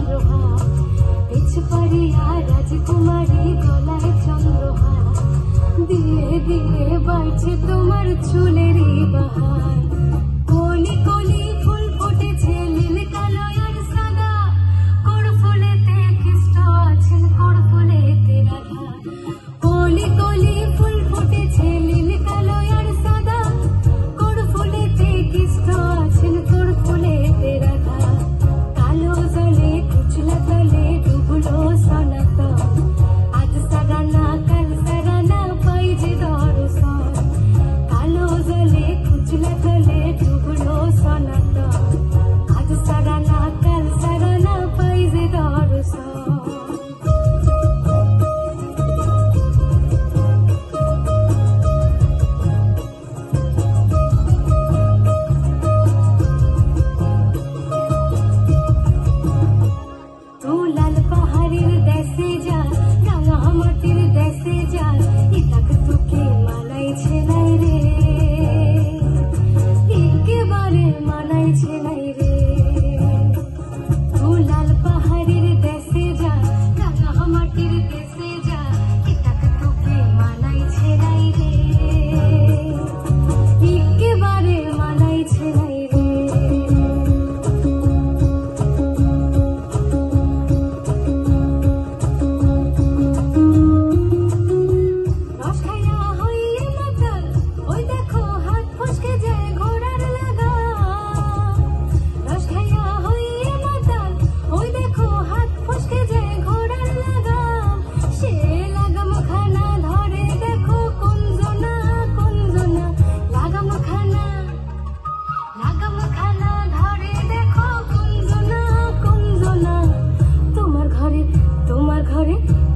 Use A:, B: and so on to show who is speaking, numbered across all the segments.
A: চন্দ্রহার, পিছপাড়িয়া রাজকুমারী গলায় চন্দ্রহার, দিয়ে দিয়ে বাড়ছে তোমার চুলেরই বাহার। কলি কলি ফুল ফুটেছে নীল কালো আর সাদা, করফুলেতে কৃষ্ণ আছেন করফুলেতে রাধা। কলি কলি ফুল ফুটেছে নীল কালো আর সাদা, করফুলেতে কৃষ্ণ আছেন করফুলেতে রাধা। কালো জলে কুচলা জলে ডুবলো সনাতন, আজ সারানা কাল সারানা পাই যে দর্শন। কালো জলে কুচলা জলে ডুবলো সনাতন, আজ সারানা কাল সারানা পাই যে দর্শন। লাল পাহাড়ের দেশে যা, রাঙা মাটির দেশে যা, ইতাক তোকে মানাইছে নাই রে, একেবারে মানাইছে নাই রে। লাল পাহাড়ের দেশে যা, রাঙা মাটির দেশে যা, ইতাক তোকে মানাইছে নাই রে, একেবারে মানাইছে নাই রে।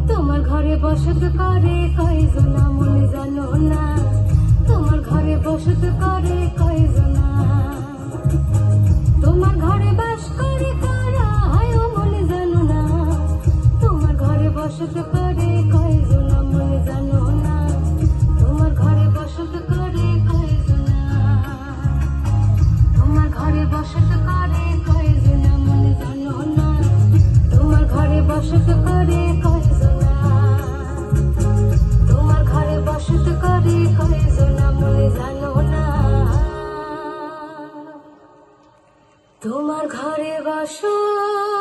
A: তোমার ঘরে বসত করে কয়জনা মনে জানো না, তোমার ঘরে বসত করে কয়জনা, তোমার ঘরে বাস করে কারা হয় মনে জানো না, তোমার ঘরে বসত করে কয়জনা মনে জানো না, তোমার ঘরে বসত করে কয়জনা, তোমার ঘরে বসত করে কয়জনা মনে জানো না, তোমার ঘরে বসত করে কয়জনা, তোমার ঘরে বসত করে কয়জনা মনে জানো না, তোমার ঘরে বসত